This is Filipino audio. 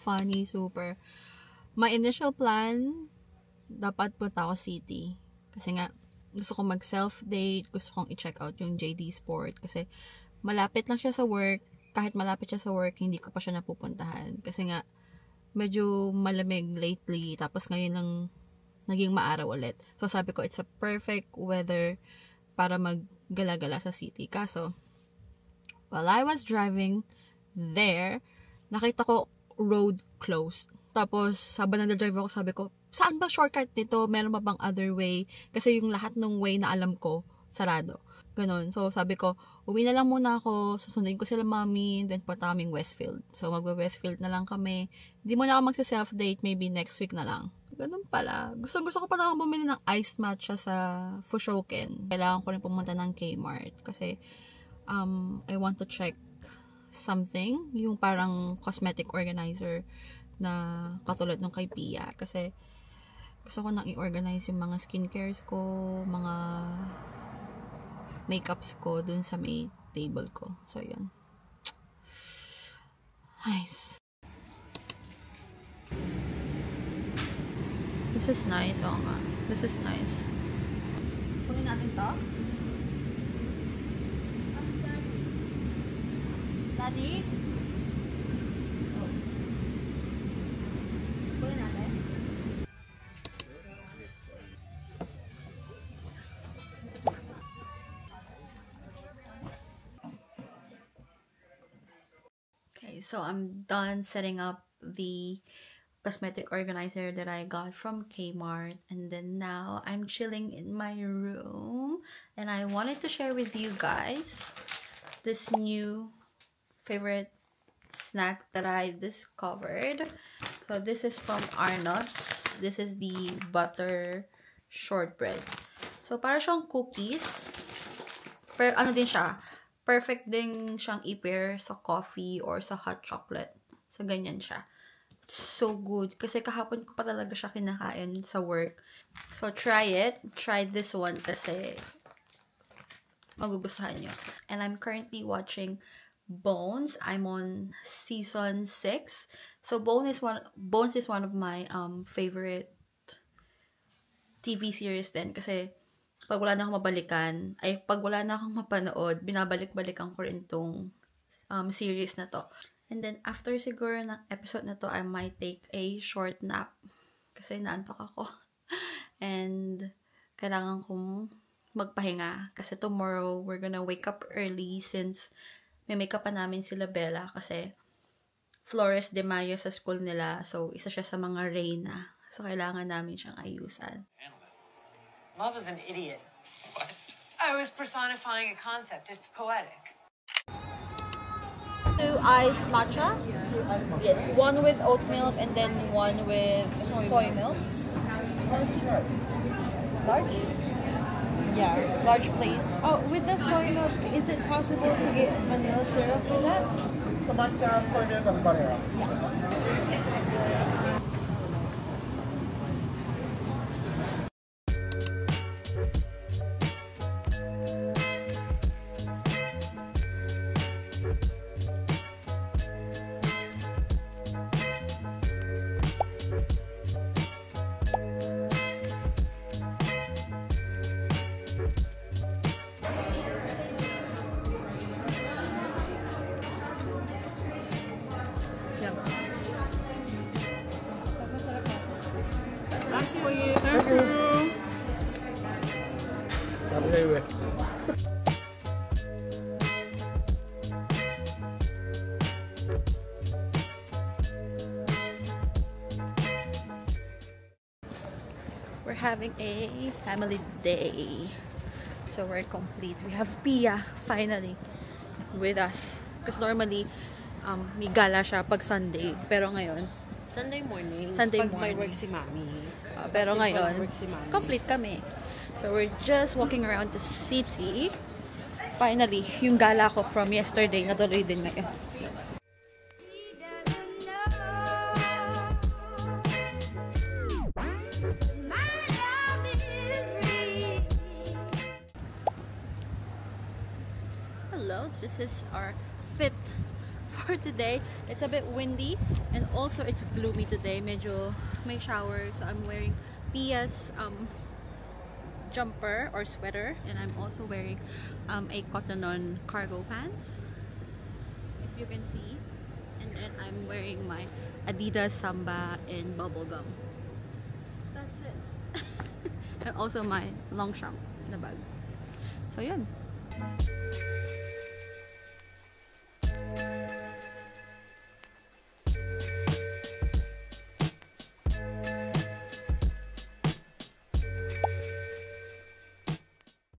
funny, super. My initial plan, dapat punta ako city. Kasi nga, gusto kong mag-self-date, gusto kong i-check out yung JD Sport. Kasi, malapit lang siya sa work. Kahit malapit siya sa work, hindi ko pa siya napupuntahan. Kasi nga, medyo malamig lately. Tapos ngayon lang, naging maaraw ulit. So, sabi ko, it's a perfect weather para maggala-gala sa city. Kaso, while I was driving there, nakita ko road closed. Tapos, habang nag-drive ako, sabi ko, saan ba shortcut dito? Meron ba bang other way? Kasi yung lahat ng way na alam ko, sarado. Ganon. So, sabi ko, uwi na lang muna ako, susundin ko sila mami, then punta kaming Westfield. So, magwa-Westfield na lang kami. Hindi muna ako magsa-self-date, maybe next week na lang. Ganon pala. Gusto ko pa naman bumili ng iced matcha sa Fushoken. Kailangan ko rin pumunta ng Kmart. Kasi, I want to check something. Yung parang cosmetic organizer na katulad ng kay Pia. Kasi, gusto ko nang i-organize yung mga skincares ko, mga makeups ko dun sa may table ko. So, yun. Nice. This is nice. Oo nga. This is nice. Kunin natin to. Daddy? Oh. Kunin natin. So I'm done setting up the cosmetic organizer that I got from Kmart, and then now I'm chilling in my room, and I wanted to share with you guys this new favorite snack that I discovered. So this is from Arnott's. This is the butter shortbread. So para siyang cookies, pero ano din siya, perfect din siyang i-pair sa coffee or sa hot chocolate. So, ganyan siya. So good. Kasi kahapon ko pa talaga siya kinakain sa work. So, try it. Try this one kasi magugustuhan nyo. And I'm currently watching Bones. I'm on season 6. So, Bones is one of my favorite TV series din. Kasi pag wala na akong mabalikan, pag wala na akong mapanood, binabalik-balikan ko rin tong series na to. And then, after siguro ng episode na to, I might take a short nap. Kasi naantok ako. And, kailangan kong magpahinga. Kasi tomorrow, we're gonna wake up early since may makeup pa namin sila Bella. Kasi, Flores de Mayo sa school nila. So, isa siya sa mga reyna. So, kailangan namin siyang ayusan. Love is an idiot. What? I was personifying a concept. It's poetic. 2 iced matcha? 2 iced matcha. Yes, one with oat milk and then one with soy milk. Large? Yeah, large please. Oh, with the soy milk, is it possible to get vanilla syrup with that? So matcha, soy milk, and vanilla. Yeah. That's for you. Thank you. Happy We're having a family day. So we're complete. We have Pia finally with us. Because normally, may gala siya pag Sunday. Pero ngayon, Sunday morning. Sunday Pag may morning. work si Mami. Pero Pag ngayon, work si Mami. complete kami. So, we're just walking around the city. Finally, yung gala ko from yesterday, natuloy din ngayon. Hello, this is our fit for today. It's a bit windy and also it's gloomy today. Medyo may shower, so I'm wearing Pia's jumper or sweater, and I'm also wearing a cotton-on cargo pants, if you can see, and then I'm wearing my Adidas Samba in bubblegum. That's it. And also my Longchamp na bag. So yun.